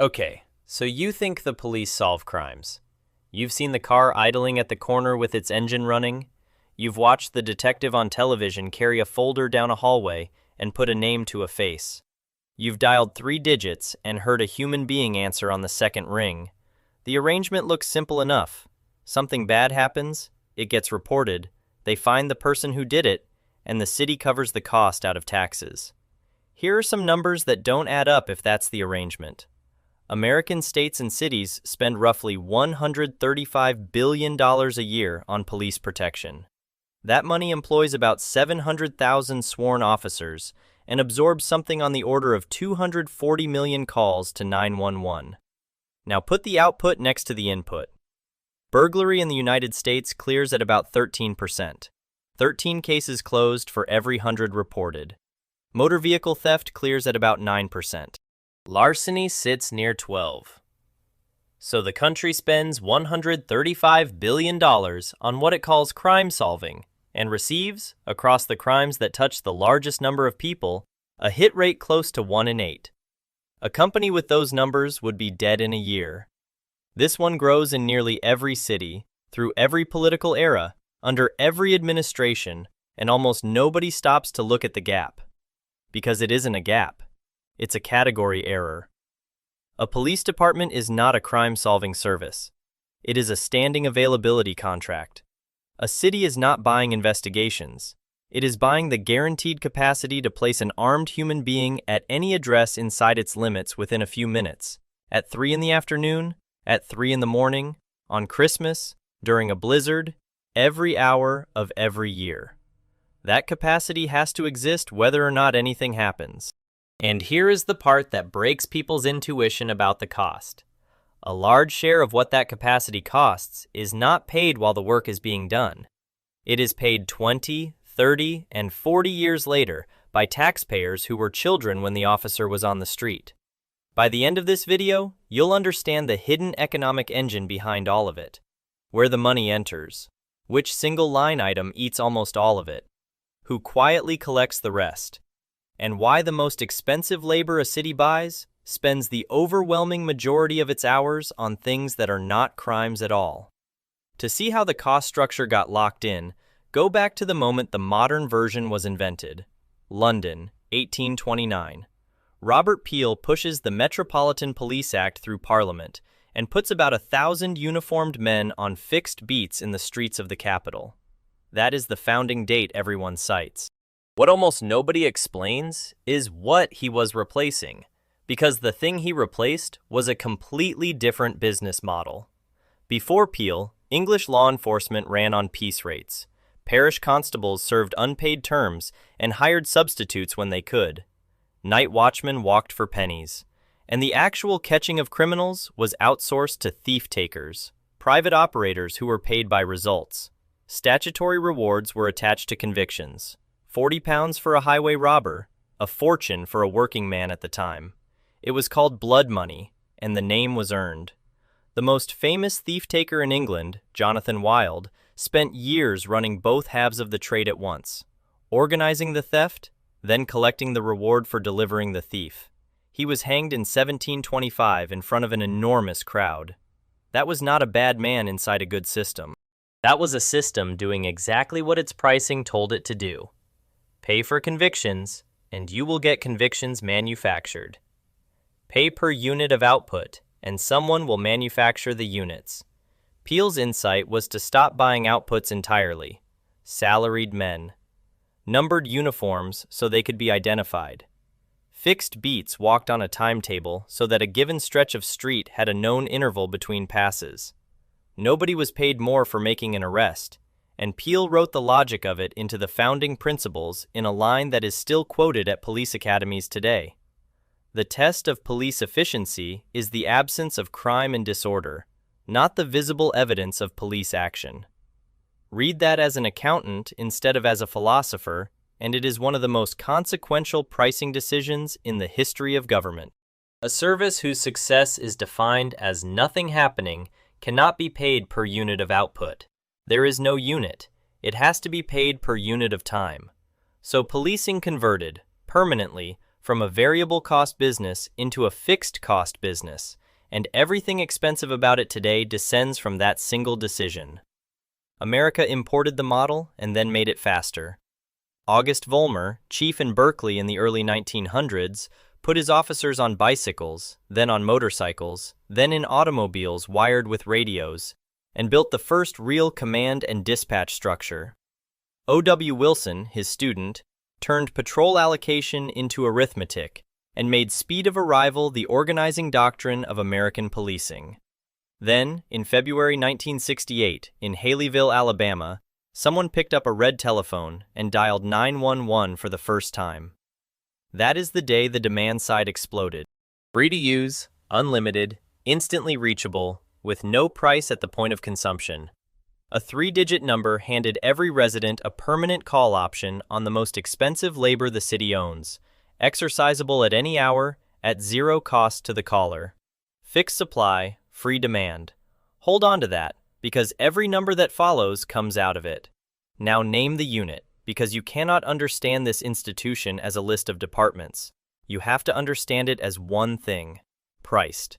Okay, so you think the police solve crimes. You've seen the car idling at the corner with its engine running. You've watched the detective on television carry a folder down a hallway and put a name to a face. You've dialed 3 digits and heard a human being answer on the second ring. The arrangement looks simple enough. Something bad happens, it gets reported, they find the person who did it, and the city covers the cost out of taxes. Here are some numbers that don't add up if that's the arrangement. American states and cities spend roughly $135 billion a year on police protection. That money employs about 700,000 sworn officers and absorbs something on the order of 240 million calls to 911. Now put the output next to the input. Burglary in the United States clears at about 13%. 13 cases closed for every 100 reported. Motor vehicle theft clears at about 9%. Larceny sits near 12. So the country spends $135 billion on what it calls crime solving and receives, across the crimes that touch the largest number of people, a hit rate close to 1 in 8. A company with those numbers would be dead in a year. This one grows in nearly every city, through every political era, under every administration, and almost nobody stops to look at the gap. Because it isn't a gap. It's a category error. A police department is not a crime-solving service. It is a standing availability contract. A city is not buying investigations. It is buying the guaranteed capacity to place an armed human being at any address inside its limits within a few minutes, at 3 in the afternoon, at 3 in the morning, on Christmas, during a blizzard, every hour of every year. That capacity has to exist whether or not anything happens. And here is the part that breaks people's intuition about the cost. A large share of what that capacity costs is not paid while the work is being done. It is paid 20, 30, and 40 years later by taxpayers who were children when the officer was on the street. By the end of this video, you'll understand the hidden economic engine behind all of it, where the money enters, which single line item eats almost all of it, who quietly collects the rest, and why the most expensive labor a city buys spends the overwhelming majority of its hours on things that are not crimes at all. To see how the cost structure got locked in, go back to the moment the modern version was invented. London, 1829. Robert Peel pushes the Metropolitan Police Act through Parliament and puts about 1,000 uniformed men on fixed beats in the streets of the capital. That is the founding date everyone cites. What almost nobody explains is what he was replacing, because the thing he replaced was a completely different business model. Before Peel, English law enforcement ran on piece rates. Parish constables served unpaid terms and hired substitutes when they could. Night watchmen walked for pennies. And the actual catching of criminals was outsourced to thief-takers, private operators who were paid by results. Statutory rewards were attached to convictions. £40 for a highway robber, a fortune for a working man at the time. It was called blood money, and the name was earned. The most famous thief-taker in England, Jonathan Wild, spent years running both halves of the trade at once, organizing the theft, then collecting the reward for delivering the thief. He was hanged in 1725 in front of an enormous crowd. That was not a bad man inside a good system. That was a system doing exactly what its pricing told it to do. Pay for convictions, and you will get convictions manufactured. Pay per unit of output, and someone will manufacture the units. Peel's insight was to stop buying outputs entirely. Salaried men. Numbered uniforms so they could be identified. Fixed beats walked on a timetable so that a given stretch of street had a known interval between passes. Nobody was paid more for making an arrest, and Peel wrote the logic of it into the founding principles in a line that is still quoted at police academies today. The test of police efficiency is the absence of crime and disorder, not the visible evidence of police action. Read that as an accountant instead of as a philosopher, and it is one of the most consequential pricing decisions in the history of government. A service whose success is defined as nothing happening cannot be paid per unit of output. There is no unit. It has to be paid per unit of time. So policing converted, permanently, from a variable cost business into a fixed cost business, and everything expensive about it today descends from that single decision. America imported the model and then made it faster. August Vollmer, chief in Berkeley in the early 1900s, put his officers on bicycles, then on motorcycles, then in automobiles wired with radios, and built the first real command and dispatch structure. O.W. Wilson, his student, turned patrol allocation into arithmetic and made speed of arrival the organizing doctrine of American policing. Then, in February 1968, in Haleyville, Alabama, someone picked up a red telephone and dialed 911 for the first time. That is the day the demand side exploded. Free to use, unlimited, instantly reachable, with no price at the point of consumption. A 3-digit number handed every resident a permanent call option on the most expensive labor the city owns, exercisable at any hour, at zero cost to the caller. Fixed supply, free demand. Hold on to that, because every number that follows comes out of it. Now name the unit, because you cannot understand this institution as a list of departments. You have to understand it as one thing: priced.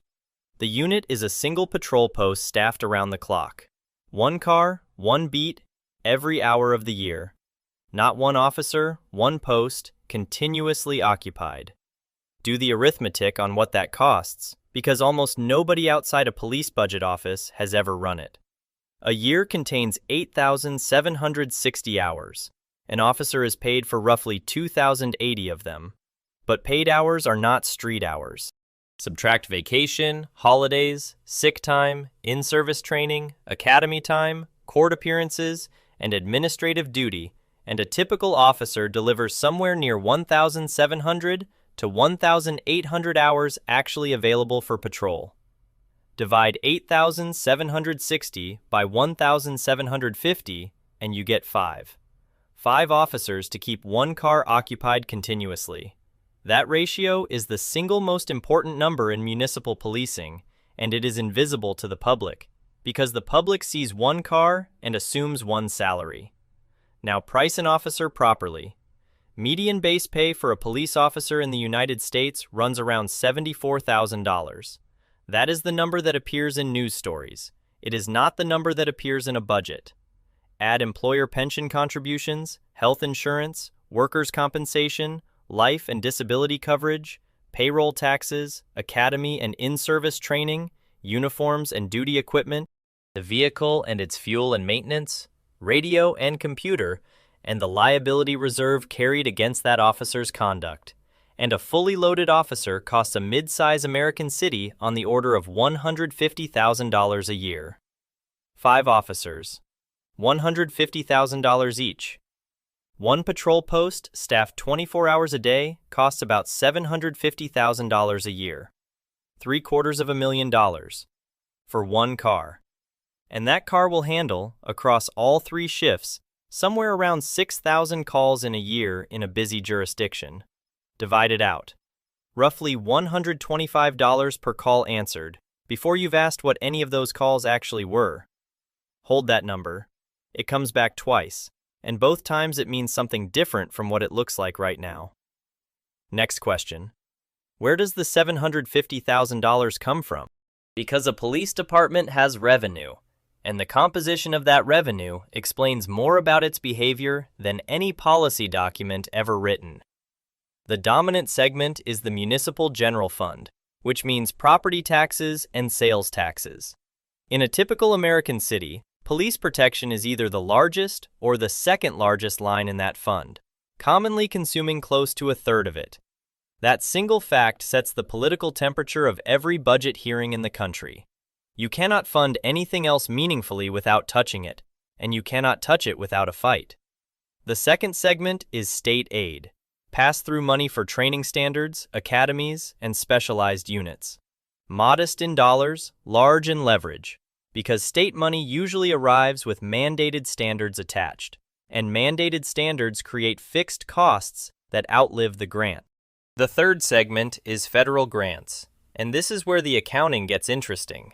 The unit is a single patrol post staffed around the clock. One car, one beat, every hour of the year. Not one officer, one post, continuously occupied. Do the arithmetic on what that costs, because almost nobody outside a police budget office has ever run it. A year contains 8,760 hours. An officer is paid for roughly 2,080 of them. But paid hours are not street hours. Subtract vacation, holidays, sick time, in-service training, academy time, court appearances, and administrative duty, and a typical officer delivers somewhere near 1,700 to 1,800 hours actually available for patrol. Divide 8,760 by 1,750 and you get 5. 5 officers to keep one car occupied continuously. That ratio is the single most important number in municipal policing, and it is invisible to the public, because the public sees one car and assumes one salary. Now price an officer properly. Median base pay for a police officer in the United States runs around $74,000. That is the number that appears in news stories. It is not the number that appears in a budget. Add employer pension contributions, health insurance, workers' compensation, life and disability coverage, payroll taxes, academy and in-service training, uniforms and duty equipment, the vehicle and its fuel and maintenance, radio and computer, and the liability reserve carried against that officer's conduct. And a fully loaded officer costs a mid-size American city on the order of $150,000 a year. 5 officers, $150,000 each. One patrol post, staffed 24 hours a day, costs about $750,000 a year. $750,000 for one car. And that car will handle, across all 3 shifts, somewhere around 6,000 calls in a year in a busy jurisdiction. Divide it out. Roughly $125 per call answered, before you've asked what any of those calls actually were. Hold that number. It comes back twice, and both times it means something different from what it looks like right now. Next question. Where does the $750,000 come from? Because a police department has revenue, and the composition of that revenue explains more about its behavior than any policy document ever written. The dominant segment is the municipal general fund, which means property taxes and sales taxes. In a typical American city, police protection is either the largest or the second largest line in that fund, commonly consuming close to a third of it. That single fact sets the political temperature of every budget hearing in the country. You cannot fund anything else meaningfully without touching it, and you cannot touch it without a fight. The second segment is state aid, pass-through money for training standards, academies, and specialized units. Modest in dollars, large in leverage, because state money usually arrives with mandated standards attached, and mandated standards create fixed costs that outlive the grant. The third segment is federal grants, and this is where the accounting gets interesting.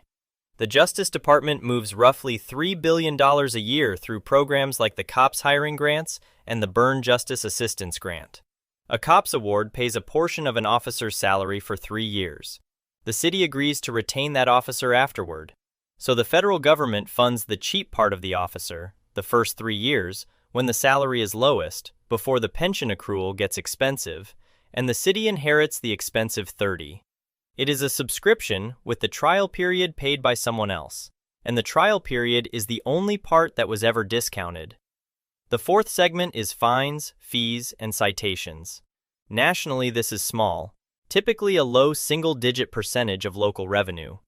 The Justice Department moves roughly $3 billion a year through programs like the Cops Hiring Grants and the Burn Justice Assistance Grant. A COPS award pays a portion of an officer's salary for 3 years. The city agrees to retain that officer afterward. So the federal government funds the cheap part of the officer, the first 3 years, when the salary is lowest, before the pension accrual gets expensive, and the city inherits the expensive 30. It is a subscription with the trial period paid by someone else, and the trial period is the only part that was ever discounted. The fourth segment is fines, fees, and citations. Nationally, this is small, typically a low single-digit percentage of local revenue.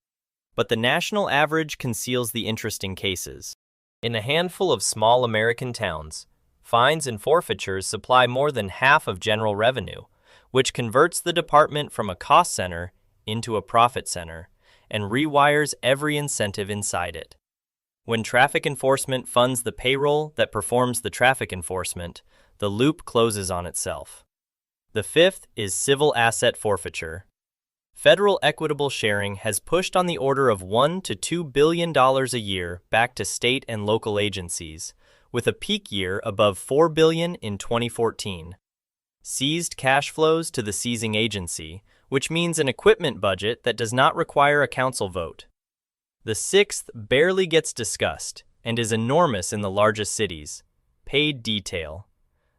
But the national average conceals the interesting cases. In a handful of small American towns, fines and forfeitures supply more than half of general revenue, which converts the department from a cost center into a profit center and rewires every incentive inside it. When traffic enforcement funds the payroll that performs the traffic enforcement, the loop closes on itself. The fifth is civil asset forfeiture. Federal equitable sharing has pushed on the order of $1 to $2 billion a year back to state and local agencies, with a peak year above $4 billion in 2014. Seized cash flows to the seizing agency, which means an equipment budget that does not require a council vote. The sixth barely gets discussed and is enormous in the largest cities: paid detail.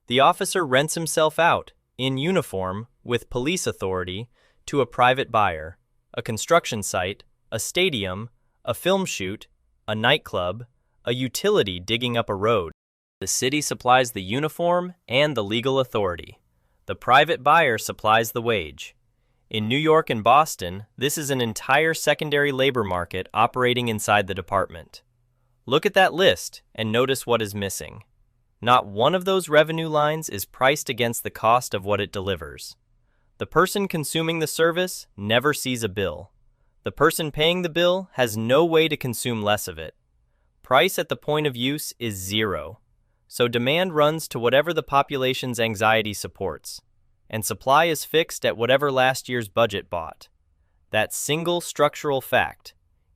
The officer rents himself out, in uniform, with police authority, to a private buyer, a construction site, a stadium, a film shoot, a nightclub, a utility digging up a road. The city supplies the uniform and the legal authority. The private buyer supplies the wage. In New York and Boston, this is an entire secondary labor market operating inside the department. Look at that list and notice what is missing. Not one of those revenue lines is priced against the cost of what it delivers. The person consuming the service never sees a bill. The person paying the bill has no way to consume less of it. Price at the point of use is zero, so demand runs to whatever the population's anxiety supports, and supply is fixed at whatever last year's budget bought. That single structural fact,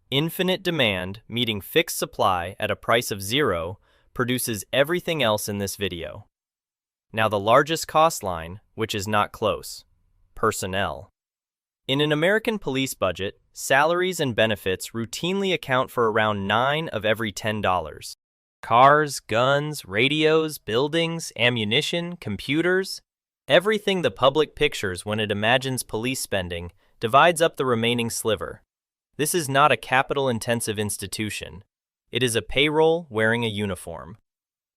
infinite demand meeting fixed supply at a price of zero, produces everything else in this video. Now the largest cost line, which is not close: personnel. In an American police budget, salaries and benefits routinely account for around 9 of every $10. Cars, guns, radios, buildings, ammunition, computers, everything the public pictures when it imagines police spending divides up the remaining sliver. This is not a capital-intensive institution. It is a payroll wearing a uniform.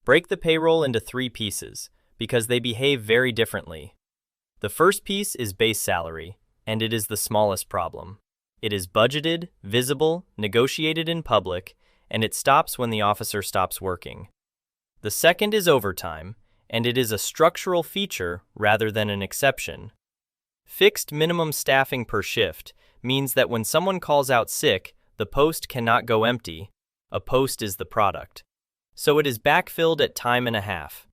Break the payroll into 3 pieces, because they behave very differently. The first piece is base salary, and it is the smallest problem. It is budgeted, visible, negotiated in public, and it stops when the officer stops working. The second is overtime, and it is a structural feature rather than an exception. Fixed minimum staffing per shift means that when someone calls out sick, the post cannot go empty. A post is the product. So it is backfilled at time and a half.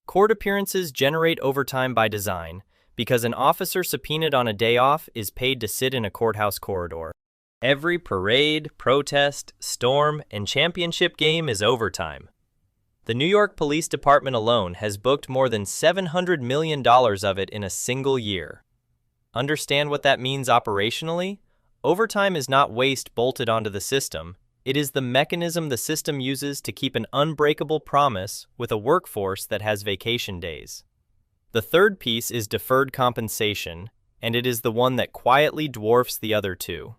Court appearances generate overtime by design, because an officer subpoenaed on a day off is paid to sit in a courthouse corridor. Every parade, protest, storm, and championship game is overtime. The New York Police Department alone has booked more than $700 million of it in a single year. Understand what that means operationally? Overtime is not waste bolted onto the system. It is the mechanism the system uses to keep an unbreakable promise with a workforce that has vacation days. The third piece is deferred compensation, and it is the one that quietly dwarfs the other two.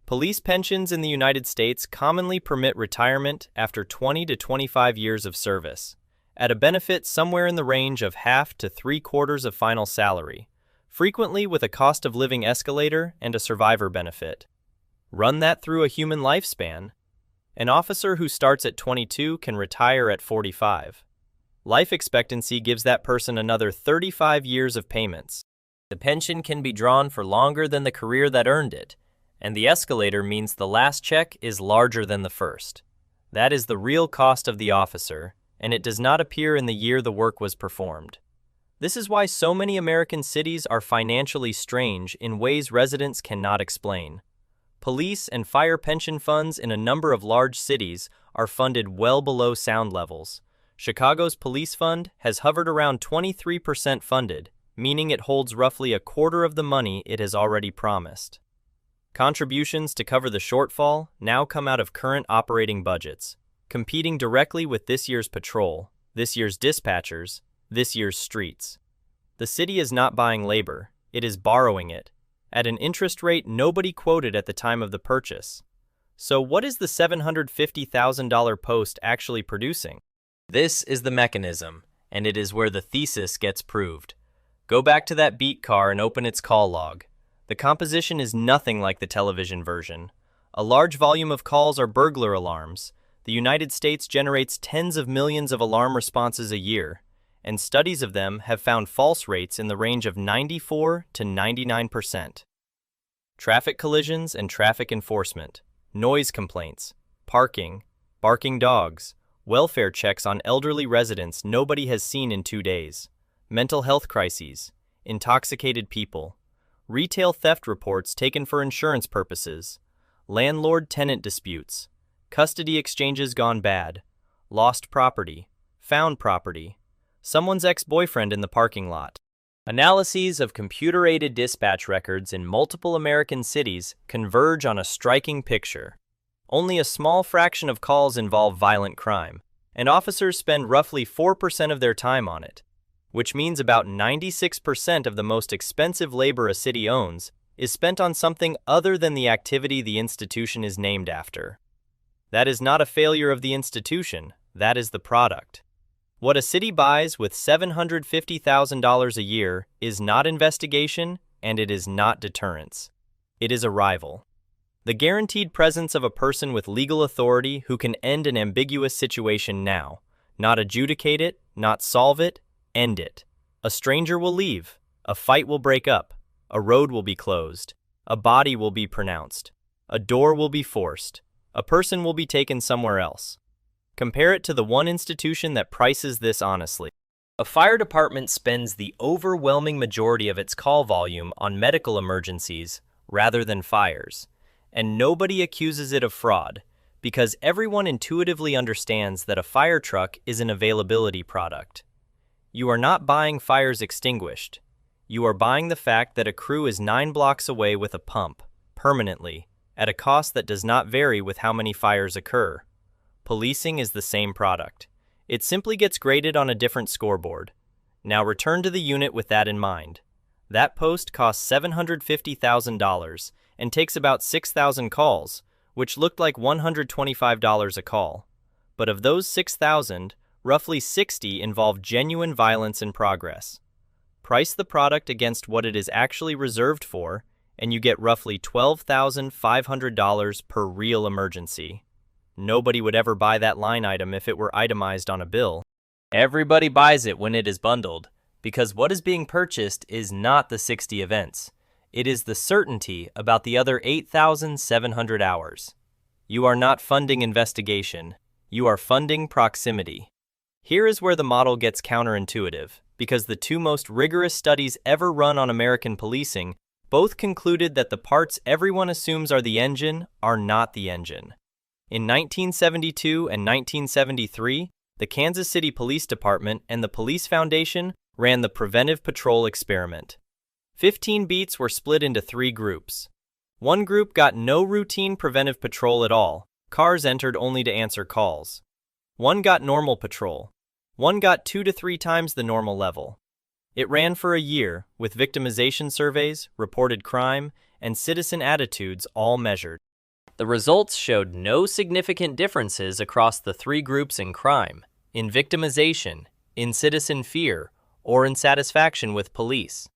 Police pensions in the United States commonly permit retirement after 20 to 25 years of service, at a benefit somewhere in the range of half to 3/4 of final salary, frequently with a cost of living escalator and a survivor benefit. Run that through a human lifespan. An officer who starts at 22 can retire at 45. Life expectancy gives that person another 35 years of payments. The pension can be drawn for longer than the career that earned it, and the escalator means the last check is larger than the first. That is the real cost of the officer, and it does not appear in the year the work was performed. This is why so many American cities are financially strange in ways residents cannot explain. Police and fire pension funds in a number of large cities are funded well below sound levels. Chicago's police fund has hovered around 23% funded, meaning it holds roughly a quarter of the money it has already promised. Contributions to cover the shortfall now come out of current operating budgets, competing directly with this year's patrol, this year's dispatchers, this year's streets. The city is not buying labor, it is borrowing it, at an interest rate nobody quoted at the time of the purchase. So what is the $750,000 post actually producing? This is the mechanism, and it is where the thesis gets proved. Go back to that beat car and open its call log. The composition is nothing like the television version. A large volume of calls are burglar alarms. The United States generates tens of millions of alarm responses a year, and studies of them have found false rates in the range of 94 to 99%. Traffic collisions and traffic enforcement, noise complaints, parking, barking dogs, welfare checks on elderly residents nobody has seen in 2 days, mental health crises, intoxicated people, retail theft reports taken for insurance purposes, landlord-tenant disputes, custody exchanges gone bad, lost property, found property, someone's ex-boyfriend in the parking lot. Analyses of computer-aided dispatch records in multiple American cities converge on a striking picture. Only a small fraction of calls involve violent crime, and officers spend roughly 4% of their time on it, which means about 96% of the most expensive labor a city owns is spent on something other than the activity the institution is named after. That is not a failure of the institution, that is the product. What a city buys with $750,000 a year is not investigation, and it is not deterrence. It is arrival. The guaranteed presence of a person with legal authority who can end an ambiguous situation now, not adjudicate it, not solve it, end it. A stranger will leave, a fight will break up, a road will be closed, a body will be pronounced, a door will be forced, a person will be taken somewhere else. Compare it to the one institution that prices this honestly. A fire department spends the overwhelming majority of its call volume on medical emergencies rather than fires, and nobody accuses it of fraud because everyone intuitively understands that a fire truck is an availability product. You are not buying fires extinguished. You are buying the fact that a crew is 9 blocks away with a pump, permanently, at a cost that does not vary with how many fires occur. Policing is the same product. It simply gets graded on a different scoreboard. Now return to the unit with that in mind. That post costs $750,000 and takes about 6,000 calls, which looked like $125 a call. But of those 6,000, roughly 60 involve genuine violence in progress. Price the product against what it is actually reserved for, and you get roughly $12,500 per real emergency. Nobody would ever buy that line item if it were itemized on a bill. Everybody buys it when it is bundled, because what is being purchased is not the 60 events. It is the certainty about the other 8,700 hours. You are not funding investigation. You are funding proximity. Here is where the model gets counterintuitive, because the two most rigorous studies ever run on American policing both concluded that the parts everyone assumes are the engine are not the engine. In 1972 and 1973, the Kansas City Police Department and the Police Foundation ran the Preventive Patrol experiment. 15 beats were split into 3 groups. One group got no routine preventive patrol at all. Cars entered only to answer calls. One got normal patrol. One got 2 to 3 times the normal level. It ran for a year, with victimization surveys, reported crime, and citizen attitudes all measured. The results showed no significant differences across the 3 groups in crime, in victimization, in citizen fear, or in satisfaction with police.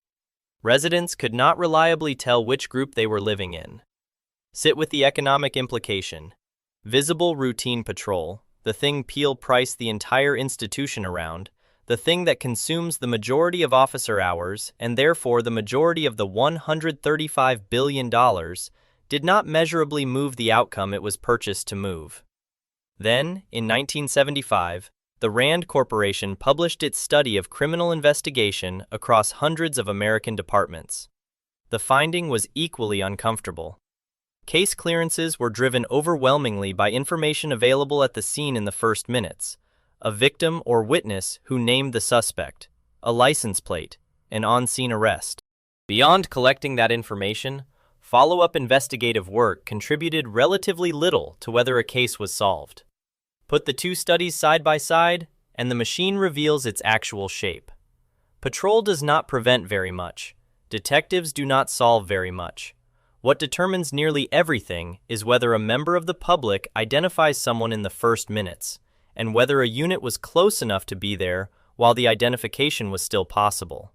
Residents could not reliably tell which group they were living in. Sit with the economic implication. Visible routine patrol, the thing Peel priced the entire institution around, the thing that consumes the majority of officer hours and therefore the majority of the $135 billion, did not measurably move the outcome it was purchased to move. Then, in 1975, the Rand Corporation published its study of criminal investigation across hundreds of American departments. The finding was equally uncomfortable. Case clearances were driven overwhelmingly by information available at the scene in the first minutes, a victim or witness who named the suspect, a license plate, an on-scene arrest. Beyond collecting that information, follow-up investigative work contributed relatively little to whether a case was solved. Put the two studies side by side, and the machine reveals its actual shape. Patrol does not prevent very much. Detectives do not solve very much. What determines nearly everything is whether a member of the public identifies someone in the first minutes, and whether a unit was close enough to be there while the identification was still possible.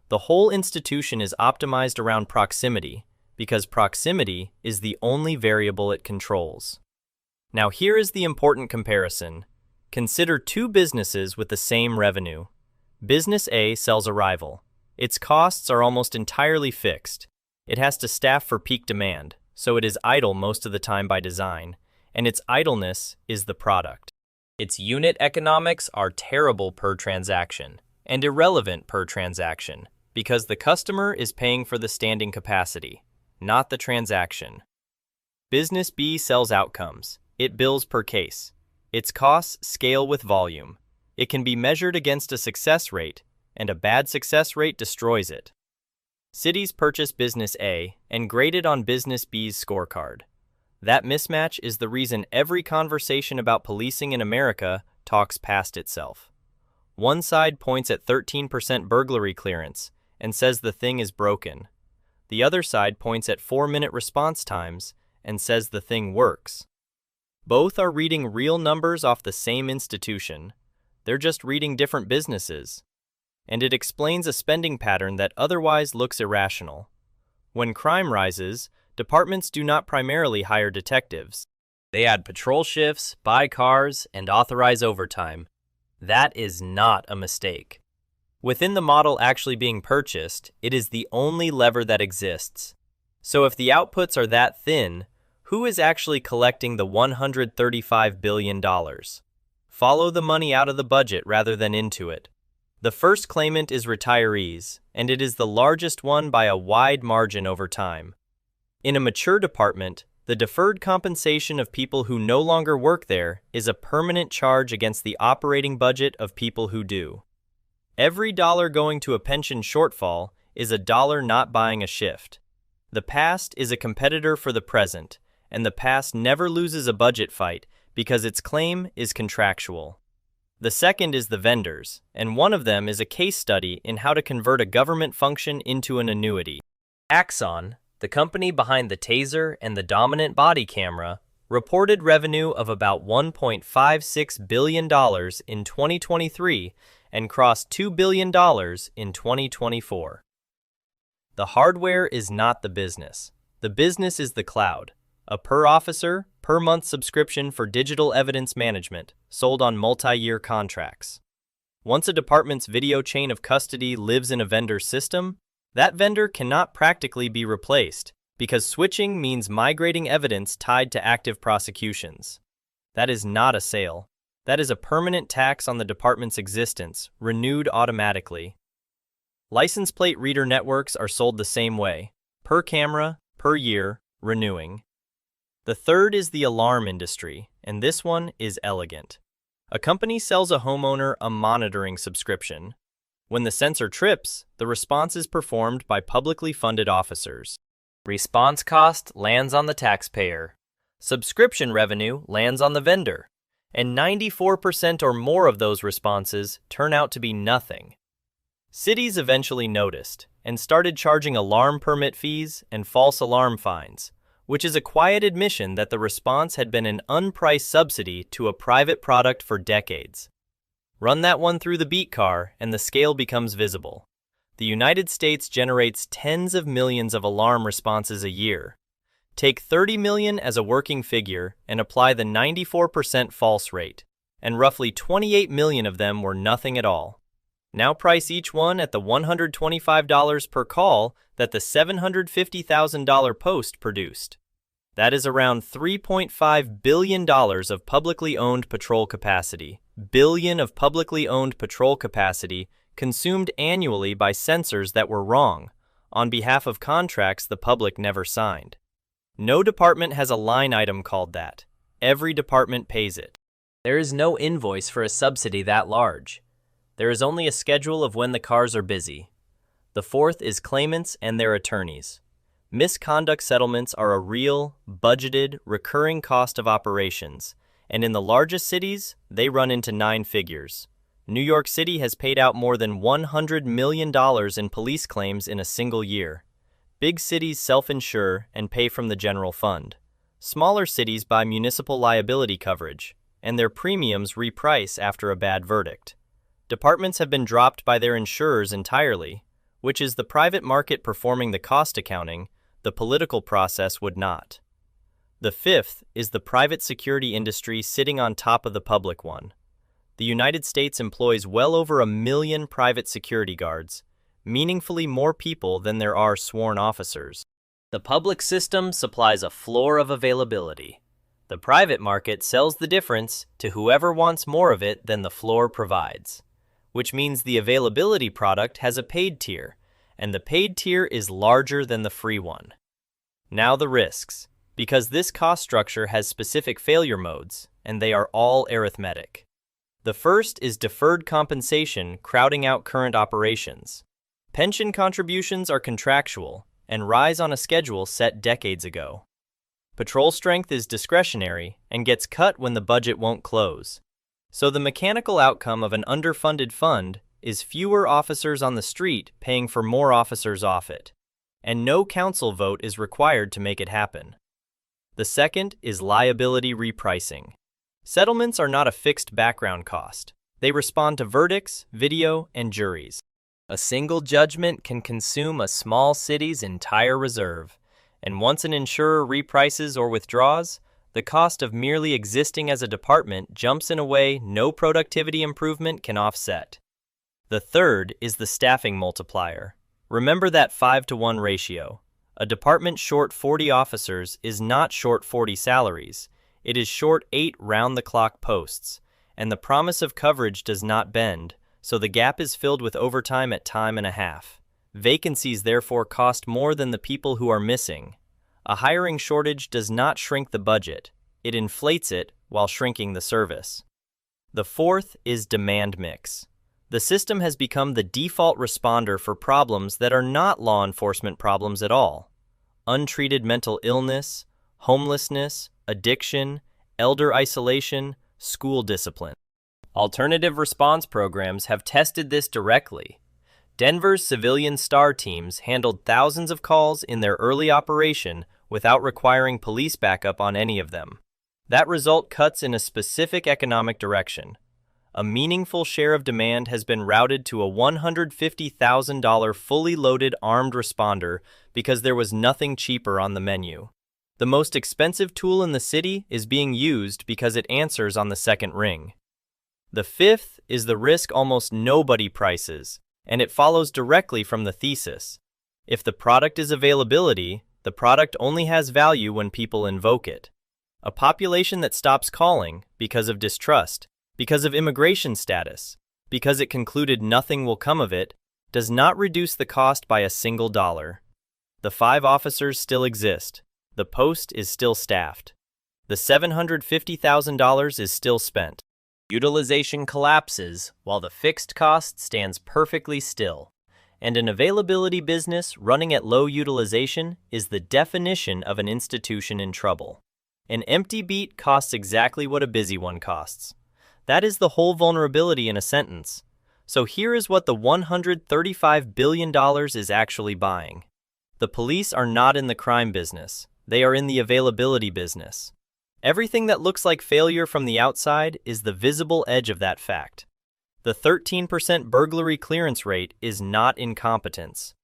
The whole institution is optimized around proximity, because proximity is the only variable it controls. Now here is the important comparison. Consider two businesses with the same revenue. Business A sells a rival. Its costs are almost entirely fixed. It has to staff for peak demand, so it is idle most of the time by design, and its idleness is the product. Its unit economics are terrible per transaction, and irrelevant per transaction, because the customer is paying for the standing capacity, not the transaction. Business B sells outcomes. It bills per case. Its costs scale with volume. It can be measured against a success rate, and a bad success rate destroys it. Cities purchase Business A and grade it on Business B's scorecard. That mismatch is the reason every conversation about policing in America talks past itself. One side points at 13% burglary clearance and says the thing is broken. The other side points at 4-minute response times and says the thing works. Both are reading real numbers off the same institution. They're just reading different businesses. And it explains a spending pattern that otherwise looks irrational. When crime rises, departments do not primarily hire detectives. They add patrol shifts, buy cars, and authorize overtime. That is not a mistake. Within the model actually being purchased, it is the only lever that exists. So if the outputs are that thin, who is actually collecting the $135 billion? Follow the money out of the budget rather than into it. The first claimant is retirees, and it is the largest one by a wide margin over time. In a mature department, the deferred compensation of people who no longer work there is a permanent charge against the operating budget of people who do. Every dollar going to a pension shortfall is a dollar not buying a shift. The past is a competitor for the present, and the past never loses a budget fight because its claim is contractual. The second is the vendors, and one of them is a case study in how to convert a government function into an annuity. Axon, the company behind the taser and the dominant body camera, reported revenue of about $1.56 billion in 2023 and crossed $2 billion in 2024. The hardware is not the business. The business is the cloud, a per-officer, per-month subscription for digital evidence management, sold on multi-year contracts. Once a department's video chain of custody lives in a vendor's system, that vendor cannot practically be replaced, because switching means migrating evidence tied to active prosecutions. That is not a sale. That is a permanent tax on the department's existence, renewed automatically. License plate reader networks are sold the same way, per camera, per year, renewing. The third is the alarm industry, and this one is elegant. A company sells a homeowner a monitoring subscription. When the sensor trips, the response is performed by publicly funded officers. Response cost lands on the taxpayer. Subscription revenue lands on the vendor. And 94% or more of those responses turn out to be nothing. Cities eventually noticed and started charging alarm permit fees and false alarm fines, which is a quiet admission that the response had been an unpriced subsidy to a private product for decades. Run that one through the beat car and the scale becomes visible. The United States generates tens of millions of alarm responses a year. Take 30 million as a working figure and apply the 94% false rate, and roughly 28 million of them were nothing at all. Now price each one at the $125 per call that the $750,000 post produced. That is around $3.5 billion of publicly owned patrol capacity. Billion of publicly owned patrol capacity consumed annually by sensors that were wrong, on behalf of contracts the public never signed. No department has a line item called that. Every department pays it. There is no invoice for a subsidy that large. There is only a schedule of when the cars are busy. The fourth is claimants and their attorneys. Misconduct settlements are a real, budgeted, recurring cost of operations, and in the largest cities, they run into 9 figures. New York City has paid out more than $100 million in police claims in a single year. Big cities self-insure and pay from the general fund. Smaller cities buy municipal liability coverage, and their premiums reprice after a bad verdict. Departments have been dropped by their insurers entirely, which is the private market performing the cost accounting. The political process would not. The fifth is the private security industry sitting on top of the public one. The United States employs well over 1 million private security guards, meaningfully more people than there are sworn officers. The public system supplies a floor of availability. The private market sells the difference to whoever wants more of it than the floor provides, which means the availability product has a paid tier, and the paid tier is larger than the free one. Now the risks, because this cost structure has specific failure modes, and they are all arithmetic. The first is deferred compensation crowding out current operations. Pension contributions are contractual and rise on a schedule set decades ago. Patrol strength is discretionary and gets cut when the budget won't close. So the mechanical outcome of an underfunded fund is fewer officers on the street paying for more officers off it, and no council vote is required to make it happen. The second is liability repricing. Settlements are not a fixed background cost. They respond to verdicts, video, and juries. A single judgment can consume a small city's entire reserve, and once an insurer reprices or withdraws, the cost of merely existing as a department jumps in a way no productivity improvement can offset. The third is the staffing multiplier. Remember that 5-to-1 ratio. A department short 40 officers is not short 40 salaries. It is short 8 round-the-clock posts, and the promise of coverage does not bend, so the gap is filled with overtime at time and a half. Vacancies therefore cost more than the people who are missing. A hiring shortage does not shrink the budget. It inflates it while shrinking the service. The fourth is demand mix. The system has become the default responder for problems that are not law enforcement problems at all. Untreated mental illness, homelessness, addiction, elder isolation, school discipline. Alternative response programs have tested this directly. Denver's civilian STAR teams handled thousands of calls in their early operation without requiring police backup on any of them. That result cuts in a specific economic direction. A meaningful share of demand has been routed to a $150,000 fully loaded armed responder because there was nothing cheaper on the menu. The most expensive tool in the city is being used because it answers on the second ring. The fifth is the risk almost nobody prices, and it follows directly from the thesis. If the product is availability, the product only has value when people invoke it. A population that stops calling because of distrust, because of immigration status, because it concluded nothing will come of it, does not reduce the cost by a single dollar. The 5 officers still exist. The post is still staffed. The $750,000 is still spent. Utilization collapses while the fixed cost stands perfectly still. And an availability business running at low utilization is the definition of an institution in trouble. An empty beat costs exactly what a busy one costs. That is the whole vulnerability in a sentence. So here is what the $135 billion is actually buying. The police are not in the crime business. They are in the availability business. Everything that looks like failure from the outside is the visible edge of that fact. The 13% burglary clearance rate is not incompetence.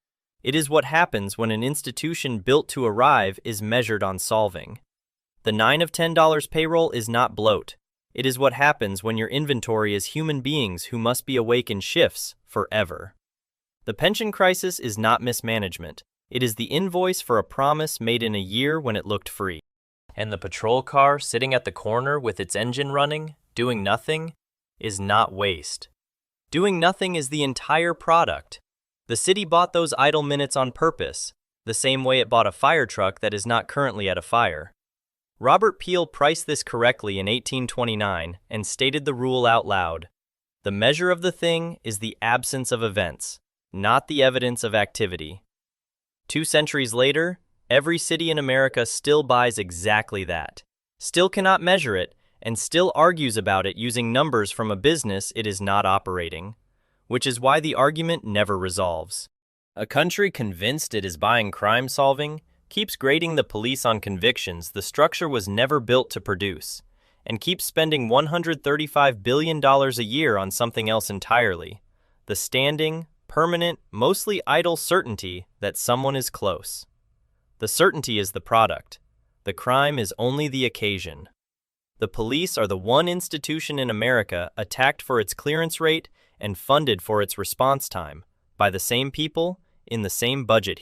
It is what happens when an institution built to arrive is measured on solving. The $9 of $10 payroll is not bloat. It is what happens when your inventory is human beings who must be awake in shifts forever. The pension crisis is not mismanagement. It is the invoice for a promise made in a year when it looked free. And the patrol car sitting at the corner with its engine running, doing nothing, is not waste. Doing nothing is the entire product. The city bought those idle minutes on purpose, the same way it bought a fire truck that is not currently at a fire. Robert Peel priced this correctly in 1829 and stated the rule out loud. The measure of the thing is the absence of events, not the evidence of activity. 2 centuries later, every city in America still buys exactly that, still cannot measure it, and still argues about it using numbers from a business it is not operating, which is why the argument never resolves. A country convinced it is buying crime-solving keeps grading the police on convictions the structure was never built to produce, and keeps spending $135 billion a year on something else entirely, the standing, permanent, mostly idle certainty that someone is close. The certainty is the product. The crime is only the occasion. The police are the one institution in America attacked for its clearance rate and funded for its response time, by the same people, in the same budget.